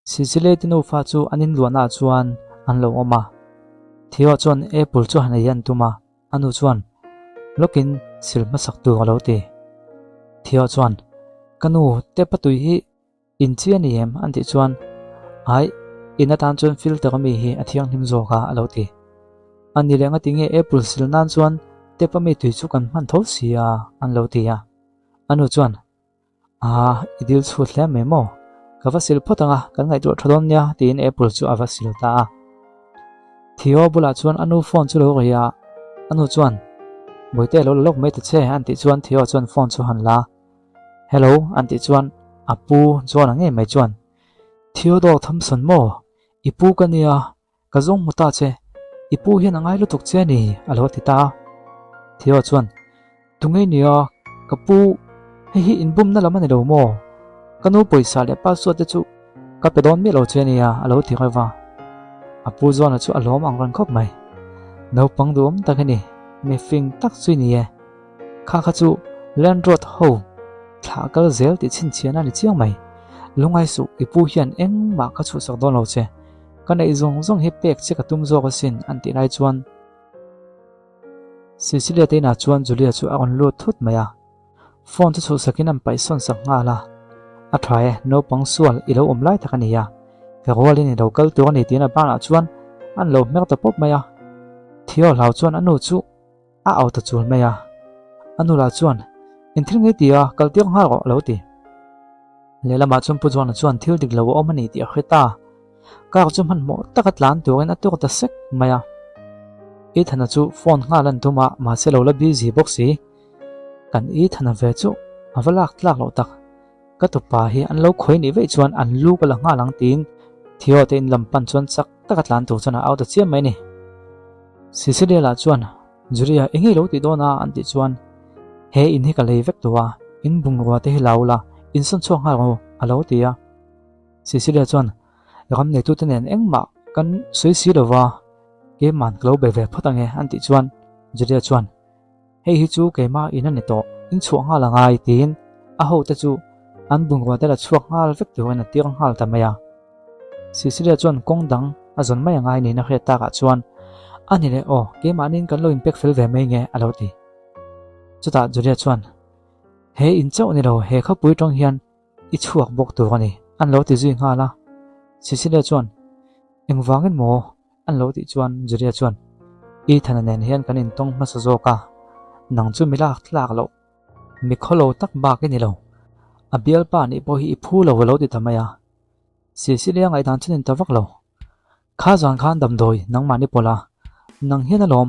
Sicily tinu fa chu anin luana chuan an lo oma Theo chuan apple chu han yan tuma anu chuan lokin silma sak tu alo ti Theo chuan kanu te patui hi in chian ni em anti chuan ai ina tan chuan filter mi hi athiang him zo ka alo ti ani lenga tinge apple sil nan chuan te pa mi tui chu kan man tho sia an lo ti ya anu chuan idil chu hle me mo ka vasil photanga kan ngai tu thadon nya tin apple chu avasil ta Theo bula chuan anu phone chu lo ria anu chuan boite lo lok me te che anti chuan Theo chuan phone chu han la hello anti chuan apu chuan ange mai chuan Theo do Thompson mo ipu kania ka zong muta che ipu hian angai lutuk che ni alo ti ta Theo chuan tungai nia kapu hi inbum na lamani lo mo kanu poisa le pa so te chu ka pedon mi lo che nia alo ti wa apu zona chu alom ang ran khop mai no pangdum takani me fing tak chui ni e kha chu land road ho thla kal zel ti chin chiana ni chiang mai lungai su ipu hian eng ma ka chu sak don lo che kan ei zong zong hi pek che ka tum zo ka sin anti nai chuan Sicilia te na chuan Julia chu agon lu thut maya phone chu sakin am pai son sak nga la a thai no pang sual ilo omlai takania ka rolin local to ni tina bana chuan an lo mek ta pop maya Theo lau chuan anu chu a out ta chul maya anu la chuan in thil nge tia kal tiang ha ro lo ti lela ma chum pu chuan thil dik lo omani ti a kheta ka chu man mo takat lan tu en atu ta sek maya e thana chu phone nga lan tuma ma se lo la busy box hi kan e thana ve chu awalak tlak lo tak ka tu pa hi an lo khoi ni ve chuan an lu ka la nga lang tin Theo te in lampan chuan sak takat lan tu chana out chiam mai ni Sicilia la chuan Julia engi lo ti dona anti chuan he in hi ka lei vek tuwa in bungwa te hi laula in son chuang ha ro alo ti ya Sicilia chuan ram ne tu ten engma kan sui si lowa ke man klo be ve phatange anti chuan Julia chuan he hi chu ke ma in ani to in chuang ha la ngai tin a ho te chu an bungwa te la chuak ngal vek tu na tiang hal ta maya Sicilia chuan kongdang azon mai ngai ni na kheta ka chuan ani le o ke manin kan lo impact fel ve mai nge alo ti chuta Julia chuan he in chau ni lo he kha pui tong hian I chuak bok tu ani an lo ti zui nga la Sicilia chuan engwangin mo an lo ti chuan Julia chuan I thana nen hian kan in tong ma sa zo ka nang chu milak tlak lo mi kholo tak ba ke ni lo abial pa ni po hi phu lo ti tamaya Sicilia ngai dan chen tawak lo kha zan khan dam doi nang mani pola nang hian alom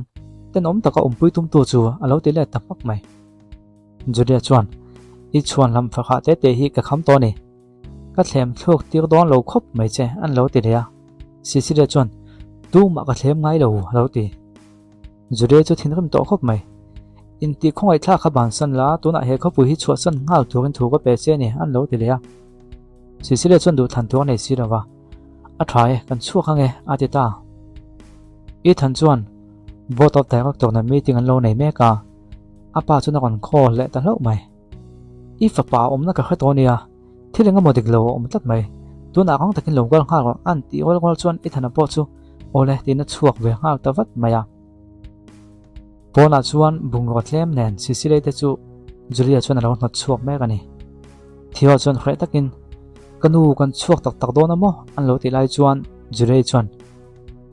ten om taka umpui tum tu chu alo ti le tapak mai Julia chuan I chuan lam pha kha te hi ka kham to ni ka thlem thluk tir don lo khop mai che an lo ti ria Sicilia chuan tu ma ka thlem ngai lo ti Julia chu thin ram to khop mai in ti khongai thla kha ban san la tuna he kha pu hi chua san ngal turin thu ko pe che ni an lo ti ria Sicilia chuan du than tu nei si rawa a thai kan chu khange atita I than chuan vote of the to na meeting an lo nei me ka apa chu na kon call le ta lo mai if pa om na ka khatonia thilenga modik lo om tat mai tu na kang takin lo gal ha ro an ti ol chuan I thana po chu ole ti na chuak ve ha ta vat maya pona chuan bungo tlem nen Sicilia te chu Julia chuan alo na chuak me ka ni Theo chuan khre takin kanu kan chuak tak do na mo an lo ti lai chuan Julia chuan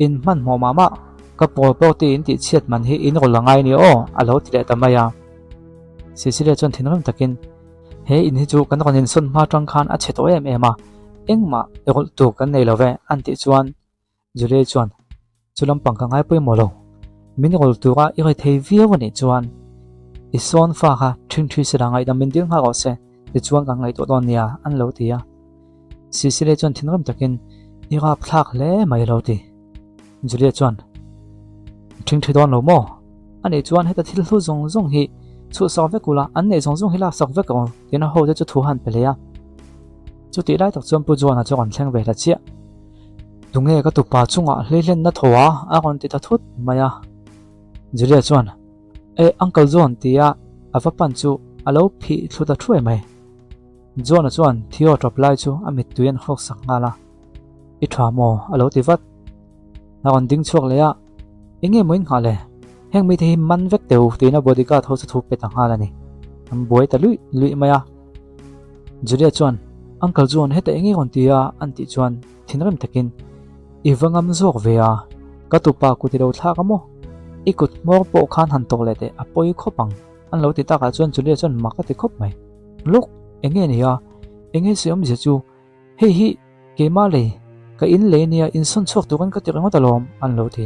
in man mo mama ka pol po ti in ti chiat man hi in ko langai ni o alo ti le tamaya Sicilia chuan thinram takin he in hi chu kan kon in sun ma tang khan a cheto em a engma egol tu kan nei love anti chuan Julia chuan chulam pang ka ngai pui mo lo min gol tu ga I thei viaw ni chuan I son fa kha thing thi se rangai dam min ding ha go se ti chuan ka ngai to don nia an lo ti ya Sicilia chuan thinram takin I ga phlak le mai lo ti Julia chuan thing thi don lo mo ani chuan heta thil hlu zong zong hi chu saw ve kula an nei zong zong hi la sak ve ko tina ho de chu thu han pele ya chu ti lai tak chom pu zona chu kan thleng ve la chia dunge ka tu pa chunga hleilen na thowa a kon ti ta thut maya Julia chuan e uncle John tia ava pan chu alo phi thlu ta thue mai John chuan Theo drop lai chu amit tuyen khok sak ngala ít thỏa mò alo ti vắt na còn tiếng chuộc lấy nghe mới ngả lệ heng mi thì man vek teu tí na bodyguard ho sa thu pe tang hala ni am boy ta lui maya Julia chuan uncle John heta engi kon tia anti chuan thinram takin iwangam zok ve ka tupa ku ti ro thla ka mo ikut mor po khan han tok le te apoi khopang an lo ti ta ka chuan Julia chuan ma ka ti khop mai look enge ni enge siam je chu hei hi ke ma le ka in le nia in son chok tu kan ka ti ro ta lom an lo ti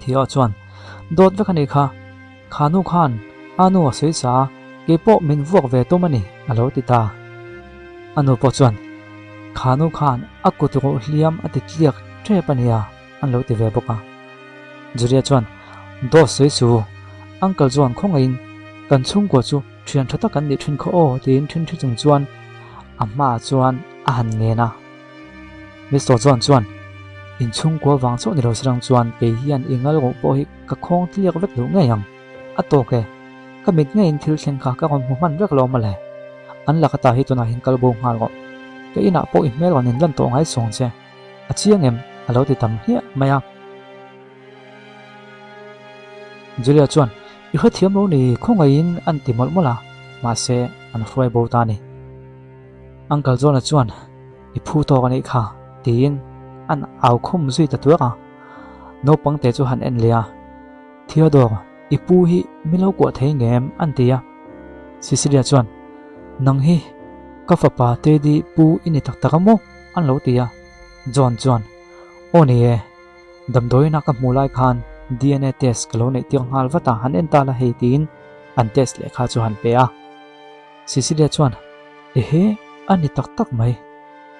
thia chuan dot ve khani kha khanu khan anu sei sa ke po min vuak ve to mani alo ti ta anu po chuan khanu khan akut ro hliam ati tliak tre pania an lo ti ve boka Julia chuan do sei su uncle John khongain kan chung ko chu thian thata kan ni thin kho o tin thin thi chung chuan amma chuan a han nge na Mr. John chuan in chung ko wang chu ni ro srang chuan ke hian ingal go po hi ka khong tliak vek lu nge yang atoke ka mit nge in thil thleng kha ka kon mu man vek lo ma le an la ka ta hi to na hin kal bo ngal go ke ina po in mel wan in lan to ngai song che a chiang em alo ti tam hi maya Julia chuan i kha thiam lo ni khongai in an ti mol mola ma se an froi bo ta ni Uncle John chuan i phu to ka ni kha tin an au khum zui ta tuaka no pangte chu han en lia Theodore ipu hi milo ko thei ngem an tia Cecilia chuan nang hi ka fa pa te di pu ini tak takamo an lo tia John chuan oni e damdoi na ka mulai khan DNA test kalo nei tiang hal wata han en ta la hei tin an test le kha chu han pe Cecilia chuan he ani tak mai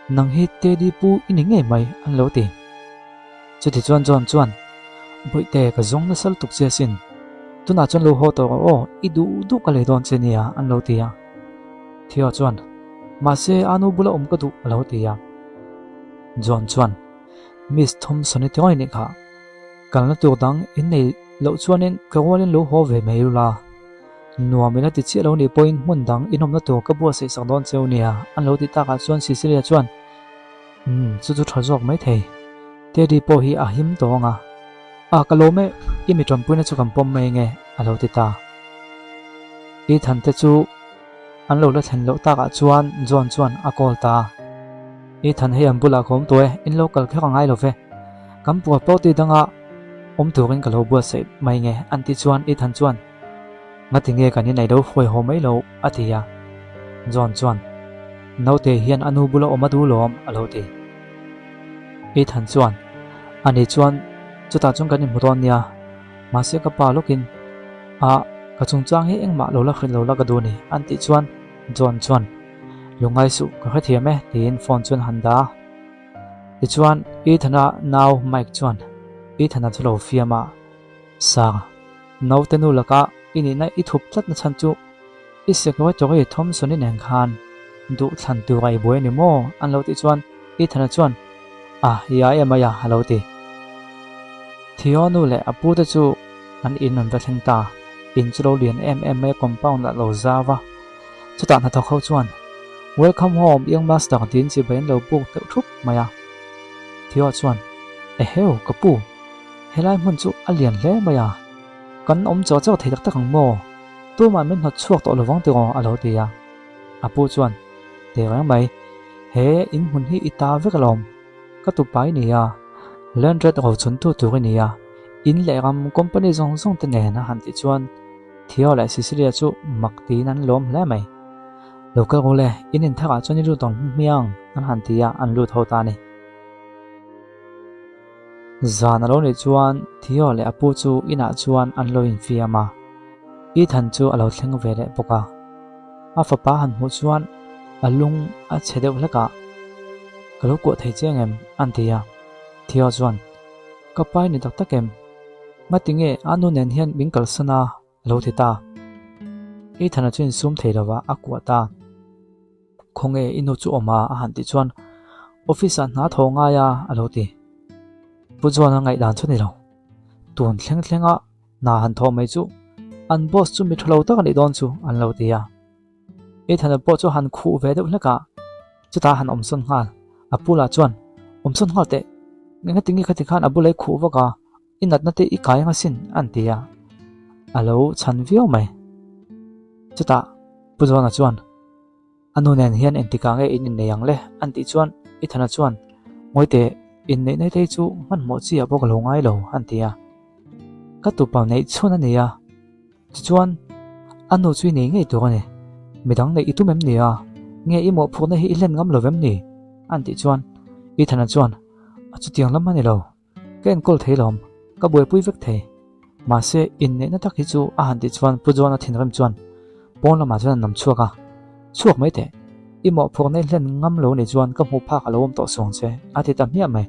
nang hi te di pu ini nge mai an lo ti chuti John chuan boite ka zong na sal tuk che sin tuna chuan lo ho to o idu ka le don che nia an lo tia Thia chuan ma se anu bula ka du lo tia John chuan Miss Thompson ni tioi ni kha kan la tu dang in nei lo chuanin ka walin lo ho ve mai la nuamina ti chi lo ni point mun dang inom na to ka bu se sang don cheu nia an lo ti ta ka chuan Cecilia chuan chu thazok mai thei te di po hi a him to nga kalome imi trampuina chu kam pom mai nge alo ti ta I than te chu an lo la thlen lo ta ka chuan John chuan a kol ta I than he ambula khom to in local kha ngai lo ve kam pu po ti danga om turin ka lo bu se mai nge an ti chuan I than chuan ngati nge kan ni nei do foi ho mai lo atia John chuan no te hian anu bula oma du lom alo ti I than chuan ani chuan chuta chung kan ni muton nia ma se ka pa lokin ka chung chang hi engma lo la khrin lo la ka du ni an ti chuan John chuan lungai su ka kha thiame tin phone chuan handa ti chuan I thana now mic chuan I thana chlo fiama sa no te nu laka ini na I thup tlat na chan chu I se ko to ge Thompson ni neng khan du than tu gai boy ni mo an lo ti chuan I thana chuan ya emaya halo ti Thionu le apu ta chu an in an vatheng ta in chlo lian MMA compound la lo zawa chuta na thokho chuan welcome home young master tin chi ben lo buk te thup maya Thio chuan heu kapu helai mun chu alian le maya kan om cho thei tak tak mo tu ma men hot chuak to lowang te go alo ti ya apu chuan te ga mai he in hun hi ita vekalom ka tu pai ni ya landred ho chun tu ni ya in le gam company zong te ne na han ti chuan Thio la Cecilia chu makti nan lom le mai local go le in thaka chani ru tong miang an han ti ya an lu tho ta ni zan alo ni chuan Thio le apu chu ina chuan an lo in fiama I than chu alo thleng ve le poka a fa pa han mu chuan alung a chedeu laka kalo ko thei chengem an ti ya Thio chuan ka pai ni tak takem matinge anu nen hian mingkal sana lo thita I thana chuin sum theilawa akwa ta khonge inu chu oma a han ti chuan office na thonga ya alo ti pujuana ngai dan chu ni lo tun thlenga na han tho mai chu an boss chu mi thlo tak ani don chu an lo ti ya I thana po chu han khu ve deuh hleka chuta han omson ngal apula chuan Son hal te nga tingi khati khan abu lai khu waka inat na te ikai nga sin an tia alo chan vio mai chuta puzona chuan anu nen hian entika nge in ne yang le an ti chuan I thana chuan ngoite in nei nei te chu man mo chi abok lo ngai lo an tia ka tu pa nei chuna nia chuan anu chui nei ngei to ne midang nei itu mem nia nge I mo phone hi ilen ngam lovem ni an ti chuan I thana chuan chu tiang lam ani lo ken kol theilom ka boi pui vek the ma se in nei na tak hi chu a han ti chuan puzona thinrem chuan pon lama chuan nam chuaka chuak mai te I mo phone len ngam lo ni chuan ka mu pha ka lom to song che a ti tam hiam mai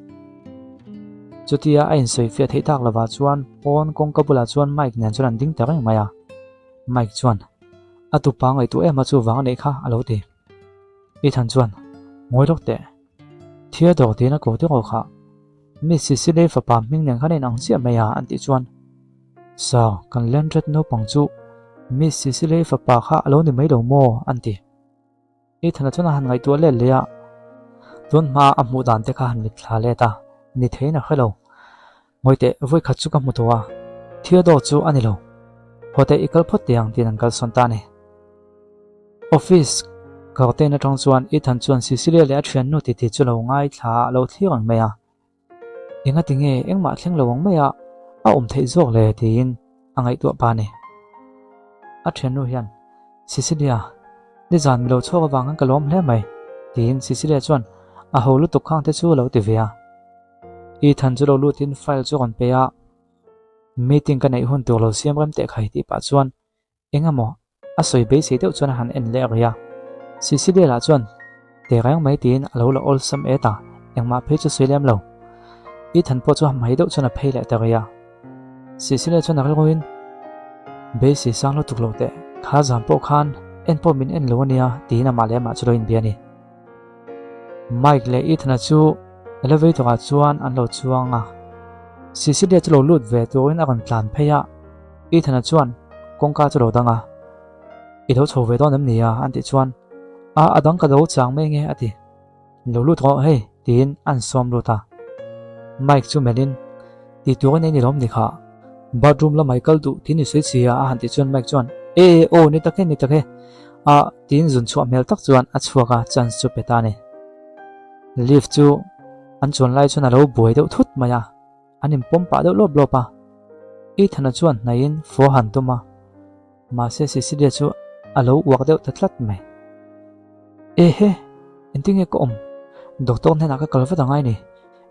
chutia a in soi fe thei tak lawa chuan pon kong ka bula chuan mic nen chuan ding tareng maya mic chuan atu pa ngai tu ema chu wang nei kha alo ti I than chuan ngoi lok te thia dor te na ko te ko kha mi si si le fa pa ming nen khanin ang chia maya an ti chuan sa kan len ret no pang chu mi si si le fa pa kha alo ni mai lo mo an ti I thana chuan han ngai tu le le ya tun ma amu dan te kha han mit thla le ta ni theina khalo ngoite voi khat chu ka mu to wa thia do chu ani lo hote ikal phot tiang tin an kal son ta ne office ka te na tong chuan I than chuan sisilia le thian nu ti ti chu lo ngai thla lo thiang me ya inga tinge engma thleng lowang me ya a thei zok le tin angai tu pa ne a thian nu hian sisilia ni zan mi lo chhoga wang an kalom hle mai tin sisilia chuan a holu to khang te chu lo ti via I than chu lo lutin file chu kon pe ya meeting ka nei hun to lo siam ram te khai ti pa chuan engamo a soi be se te chuan han en le ria sisilia la chuan te rang mai tin alo lo ol sam eta engma phe chu soilem lo I than po chu mai deuh chuan a phei le ta ria sisilia chuan akal goin be si sang lo tuklo te kha jam po khan en po min en lo nia tin ama le ma chu lo in biani mike le I thana chu elevator a chuan an lo chuanga sisilia chu lo lut ve to in a kan tlan pheya I thana chuan kongka chu lo danga I tho chho ve don nam nia an ti chuan a adang ka do chang me nge ati lo lut ro hei tin an som lo ta mike chu melin ti tu nei ni rom ni kha bathroom la michael tu tin ni sei chia a han ti chuan mike chuan o ni takhe a tin zun chu mel tak chuan a chuaka chance chu peta ne lift chu an chuan lai chuan a lo boi deuh thut maya anin pompa deuh lop lopa I thana chuan nain fo han tuma ma se sisilia chu a lo uak deuh tatlat mai he entinge ko doctor hena ka kalwa dangai ni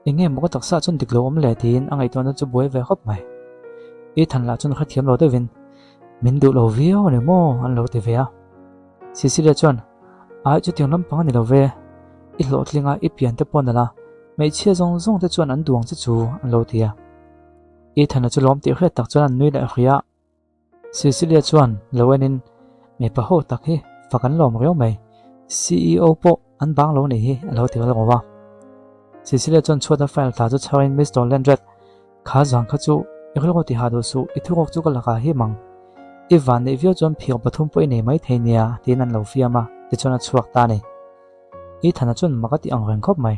enge mo ka taksa chun diklo le tin angai ton chu boi ve khop mai I than la chun kha thiam lo te vin min du lo vio ne mo an lo te ve a sisilia chuan ai chu tiang lam pang ni lo ve I lo tlinga I pian te pon la mai chia zong zong te chuan an duang chu an lo tia I thana chu lom ti hre tak chuan an nui la khria sisilia chuan loenin me pa ho tak hi fakan lom reu mai CEO po an bang lo ni hi alo ti lo wa sisilia chuan chhuata file ta chu chain Mr. Landred kha jang kha chu iklo ti ha do su ithurok chu ka laka hi mang I van nei vio chuan phiang pathum poi nei mai theinia tin an lo fiama ti chuan a chuak ta ne I thana chuan makati ang reng khop mai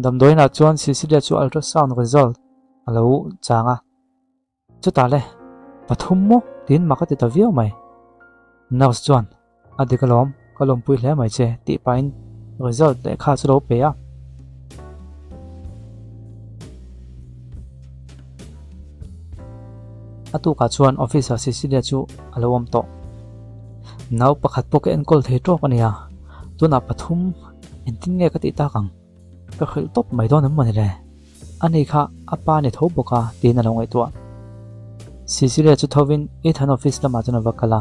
damdoi na chuan sisilia chu ultrasound result alo changa chu ta le pathum mo tin makati ta vio mai nurse chuan adikalom kalom pui hle mai che ti pain result le kha chu lo pe ya atu ka chuan officer sisilia chu alawam to naw pakhat poke en kol thei tok ania tuna pathum entin nge ka ti ta kang ka khil top mai don am mani le ani kha apa ne tho boka tin alo ngai to sisilia chu thovin I than office la ma chana wakala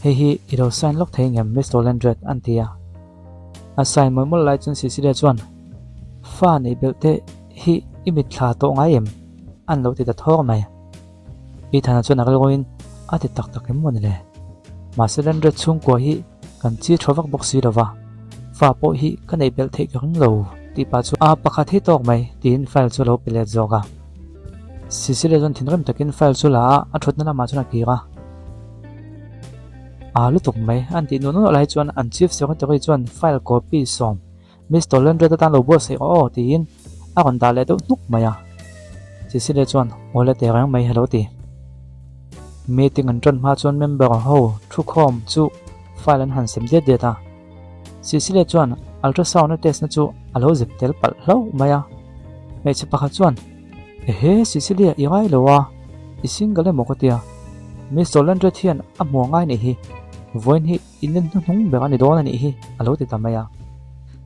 hi iro sign lok thei ngam Mr. Landred antia a sign moi mol lai chun sisilia chuan fa nei belte hi imit thla to ngai em an lo ti ta thor mai I thana chuan akal goin ati tak tak em mon le ma se Landred chung ko hi kan chi thowak box si lawa fa po hi kan ei bel thei ring lo ti pa chu a pakhat hi tok mai tin file chu lo pele zoga sisilia jon thinrem takin file chu la a thotna ma chuna kira lu tuk mai an ti no lai chuan an chief secretary chuan file copy som Mr. Landred tan lo bo se o tin a kon da le do nuk maya si le chuan ole te rang mai hello ti meeting an tron ma chuan member ho thu khom chu file an han sem de ta si le chuan ultrasound test na chu alo zip tel pal lo maya me che pakha chuan he si le i gai lo wa i single mo ko tia Mr. Landred hian a mo ngai ni hi voin hi inen nung be ani don ani hi alo ti tamaya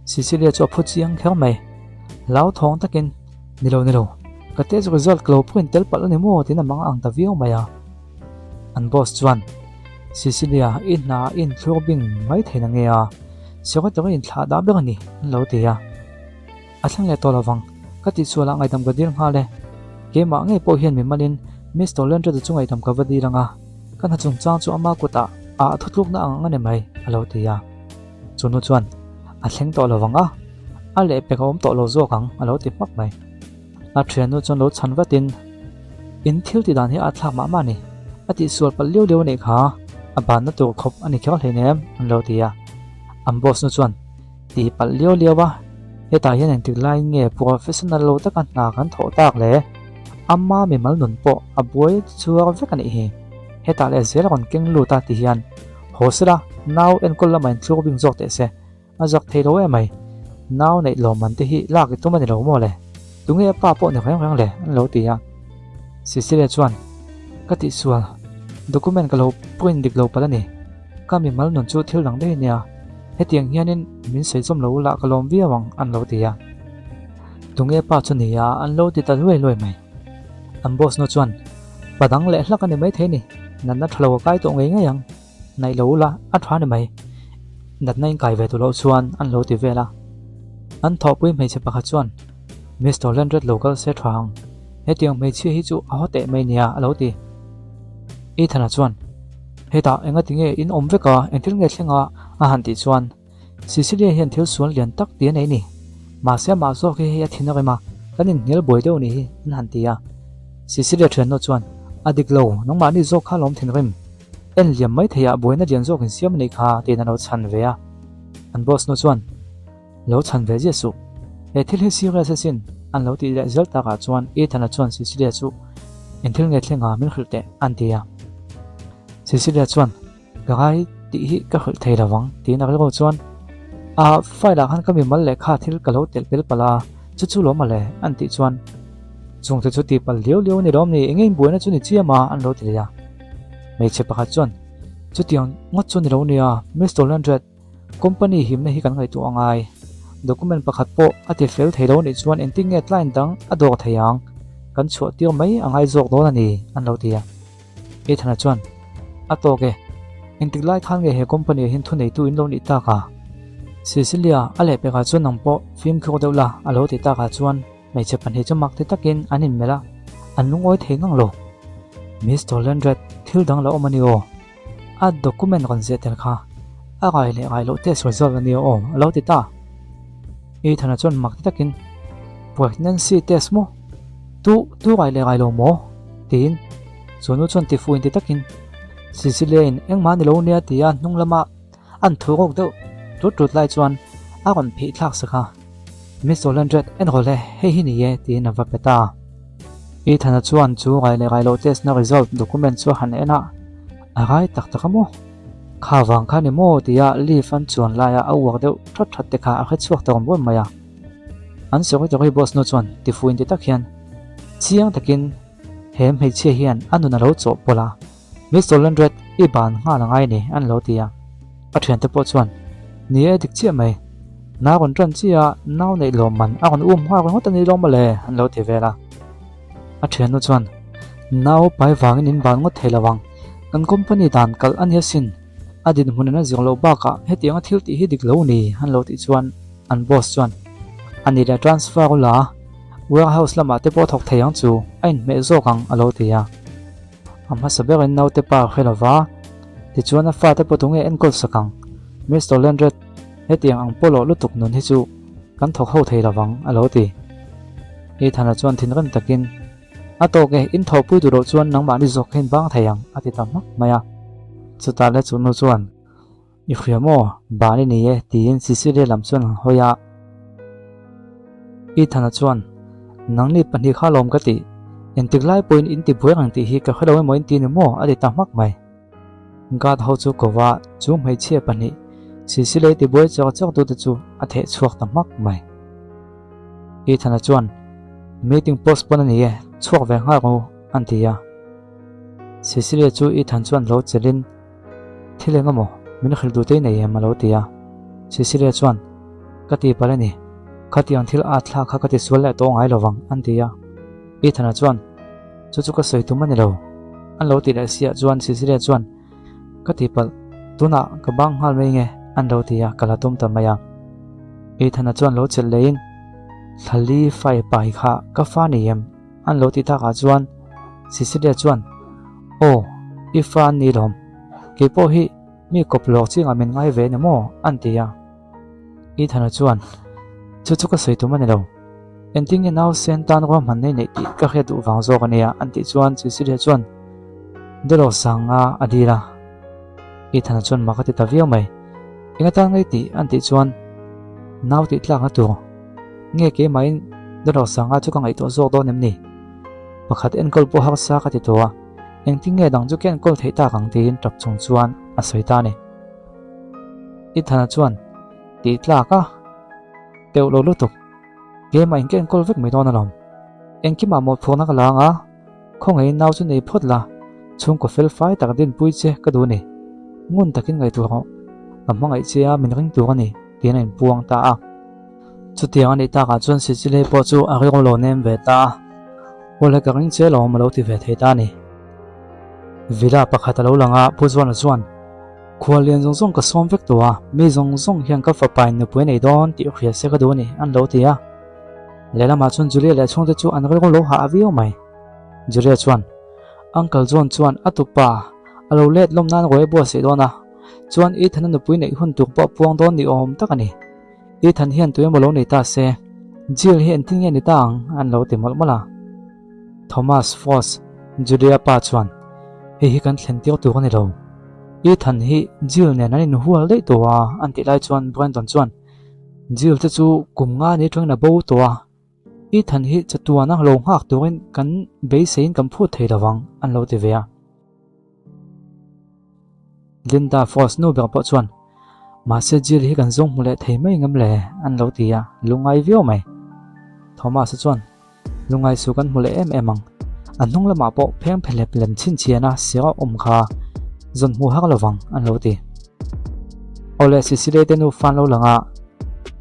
Cecilia cho phu chiang khel mai lau thong takin nilo ka test result klo point tel pal ani mo tin amang ang ta viau maya an boss chuan Cecilia in thlobing mai theina nge a secretary in thla da be ani lo ti ya athlang le to lawang ka ti chuala ngai dam ga dir nga le ke ma nge po hian mi malin Mr. Landred chungai dam ka wadi ranga kan ha chung chang chu ama kuta a thutluk na ang ane mai alo ti ya chunu chuan a thleng to lawanga a le pe kom to lo zo kang alo ti mak mai a thian nu chon lo chan watin in thil ti dan hi a thla ma ni ati sual pal leu nei kha a ban na to khop ani khel hle nem an lo ti ya am boss nu chuan ti pal leu wa heta hian an ti lai nge professional lo ta kan na kan tho tak le amma mi mal nun po a buai chuwa ve kan hi heta le zel kon keng lu ta ti hian hosra now en kol lamain thlo bing jok te se azak theilo e mai now nei lo man te hi lak tu mani lo mo le tunge pa po ne khang le an lo ti ya si le chuan ka ti sual document ka lo point dik lo palani ka mi mal nun chu thil dang de nia hetiang hianin min sei chom lo la kalom viawang an lo ti ya tunge pa chu ni ya an lo ti ta loi mai an boss no chuan padang le hlak ani mai theini nan na thlo kai to ngai ngang nai lo la a thwa ni mai nat nai kai ve to lo chuan an lo ti vela an tho pui mai che pakha chuan Mr. Landred local se thang hetiang mai chi hi chu a hote mai nia a lo ti e thana chuan heta enga tinge in om veka entil nge thlenga a han ti chuan Cecilia hian thil sual lian tak ti nei ni ma se ma zo ke hi thina ma kanin ngel boi deu ni hi an han ti ya Cecilia thran no chuan adik lo nong ma ni zo kha lom thin rim en liam mai theya boina dian zo kin siam nei kha te na lo chan ve a an boss no chuan lo chan ve je su e thil hi serious asin an lo ti result ta ka chuan e thana chuan Cecilia chu en thil nge thlenga min khilte an ti ya Cecilia chuan gai ti hi ka khul thei lawang ti na lo chuan a file han ka mi mal le kha thil ka lo tel pel pala chu lo ma le an ti chuan chung te chu ti pal leu ni rom ni engei buina chu ni chiama an lo ti ya mei che pakha chuan chu tiang ngot chu ni lo nia Mr. Landred company him na hi kan ngai tu angai document pakhat po ati fel thei lo ni chuan ending at line dang a dor theiang kan chu tir mai angai jok do na ni an lo ti ya e thana chuan a to ge ending lai than ge he company hin thu nei tu in lo ni ta ka Cecilia ale pe ka chuan nang po film kho deula a lo ti ta ka chuan mai che pan he chamak te takin anin mela anungoi thengang lo Mr. Landred thil dang lo mani o a document kon se tel kha a gai lo test result ani o lo ti ta e thana chon mak te takin pregnancy test mo tu gai lo mo tin chonu chon ti fu in ti takin Cecilia in engma ni lo nia tia nung lama an thu gok do tut lai chuan a kon phi thlak sakha Mr. Landred en role he hi ni ye ti na va peta e thana chuan chu gai lo test na result document chu han ena a gai tak mo kha wang kha ni mo tia li fan chuan la ya awak deu that te kha a kha chuak ta bon maya an so ko boss no chuan ti fu in ti takhian chiang takin hem hei che hian anuna lo cho pola Mr. Landred i ban nga la ngai ni an lo tia a thian te po chuan ni e dik che mai na kon tran chia naw nei lo man a kon ha kon hot ni lo ma le an lo ti vela a thian no chuan naw pai wang in ban ngot thelawang kan company dan kal an yasin adin hunana zong lo ba ka hetiang a thil ti hi dik lo ni an lo ti chuan an boss chuan ani da transfer la warehouse lama te po thok theyang chu ain me zo kang alo ti ya amma saber in naw te pa khelawa ti chuan a fa te po tunge en kol sakang Mr. Landred hetiang ang polo lutuk nun hi chu kan thok ho thei lawang alo ti e thana chuan thin ran takin a to ge in tho pui du ro chuan nang ma ni zok hin bang theyang ati tam maya chu ta le chu nu chuan i khriamo ba ni ni e tin Cecilia lam chuan hoya i thana chuan nang ni pani kha lom ka ti entik lai point in ti buai ang ti hi ka khalo mo in ti ni mo adi ta mak mai gad ho chu kowa chu mai che pani Cecilia ti buai chok chok tu chu a the chuak ta mak mai i thana chuan meeting postpone ni e chuak ve nga ro an ti ya Cecilia chu i than chuan lo chelin thilenga mo min khil du te nei ma lo ti ya Cecilia chuan ka ti pala ni khati ang thil a thla kha ka ti sual la to ngai lowang an ti ya i thana chuan chu ka soi tu mani lo an lo ti la sia chuan Cecilia chuan ka ti pal tuna ka bang hal mai nge an lo ti ya kala tum ta maya i thana chuan lo chel lein thali fai pai kha ka fa ni yem an lo ti ta ka chuan Cecilia chuan o i fa ni lom ke po hi mi koplok chinga min ngai ve ne mo an ti ya i thana chuan chu ka soi tu mani lo ending e now sen tan ro man nei nei ti ka he du wang zo ka ne ya an ti chuan Cecilia chuan delo sanga adira i thana chuan ma ka ti ta viau mai inga ta ngai ti an ti chuan naw ti tla nga tu nge ke main delo sanga chu ka ngai to zo do nem ni pakhat en kol po ha sa ka ti to a ending e dang ju ken kol thei ta kang tin tap chung chuan a soi ta ni i thana chuan ti tla ka teu lo lu tuk ge ma ken kol vek mai don alom enki ma mo phona ka langa khong ei naw chu nei phot la chung ko fel fai tak din pui che ka du ni ngun takin ngai tu ho amma ngai che a min ring tu ani tin en puang ta a chu tiang ani ta ka chuan Cecilia po chu a ri lo nem ve ta wala ka ring che lo ma lo ti ve thei ta ni vila pakhat lo langa pu chuan chuan khwalian zong zong ka som vek to a mi zong zong hian ka fa pai na pui nei don ti khria se ka du ni an lo ti a lela ma chun Julia le chung te chu an ri lo ha avio mai Julia chuan Uncle John chuan atupa alo let lom nan roi bo se dona chuan i thanan pui nei hun tuk po puang don ni om takani i than hian tu mo lo nei ta se Jill hi en ting ni tang an lo ti mol mola Thomas Foss Julia pa chuan hi kan thlen tiu tu ni lo i than hi Jill ne nan in hual dei to a an ti lai chuan Brandon chuan Jill te chu kum nga ni thong na bo to a i than hi chatua na lo hak tuin kan be sein kan phu thei lawang an lo ti ve a Linda Foss nu ber po chuan ma se Jill hi kan zong mule thei mai ngam le an lo ti a lungai vio mai Thomas chuan lungai su kan mule em ang an nong lama po pheng phelep lem chin chiana sia kha zon mu hak lawang an lo ti ole Cecilia te nu fan lo langa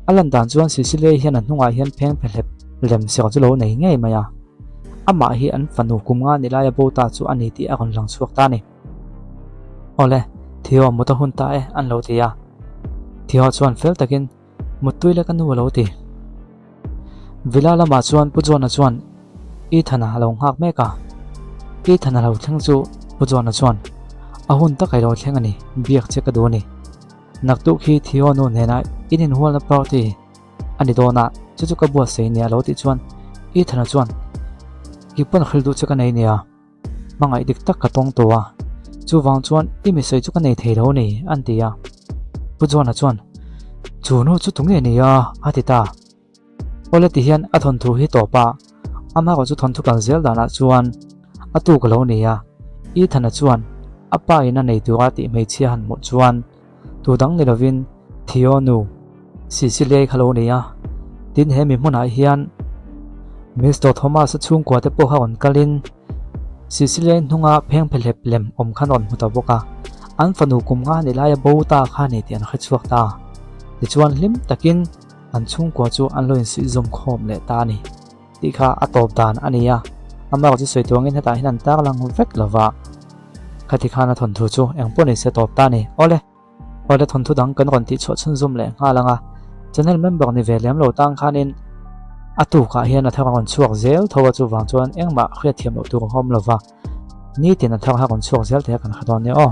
alan dan chuan Cecilia hian an hnunga hian pheng phelep lem sia chu lo nei ngei maya ama hi an fanu kumnga nilaya bo ta chu ani ti a ron lang chuak ta ni ole thio muta hun ta e an lo ti ya thio chuan fel takin mutui le kan nu lo ti vila lama chuan pu chuan i thana lo hak me ka i thana lo thang chu pu chuan a hun ta kai lo thleng ani biak che ka do ni nak tu khi thio no nena inin hual na party ani dona chu ka bua sei ni a lo ti chuan i thana chuan ki pon khil du che ka nei nia mangai dik tak ka tong to a chu wang chuan i mi sei chu ka nei thei lo ni an ti ya pu chuan chu no chu tung e ni ya ati ta ole ti hian a thon thu hi to pa ama ko chu thon thu kan zel dana chuan atu ka lo ni ya i thana chuan apa ina nei tu ati mei chia han mo chuan tu dang ni lovin thio nu Cecilia khalo ni ya tin he mi hmuna hian Mr. Thomas chung kwa te po ha on kalin Cecilia hnunga pheng phelep lem om khan on huta boka an fanu kumnga ni laya bo ta kha ni tian kha chuak ta ti chuan lim takin an chung kwa chu an loin si zum khom le ta ni ti kha atop dan ania ama ko chu soi tuangin heta hinan tak lang vek lova khati khana thon thu chu engponi se top ta ni ole thon thu dang kan ron ti chho chun zum le nga langa channel member ni velem lo tang khanin atu ka hian a thawang chuak zel thowa chu wang chuan engma khria thiam lo tu hom lova ni tin a thawang chuak zel te kan khadon ne o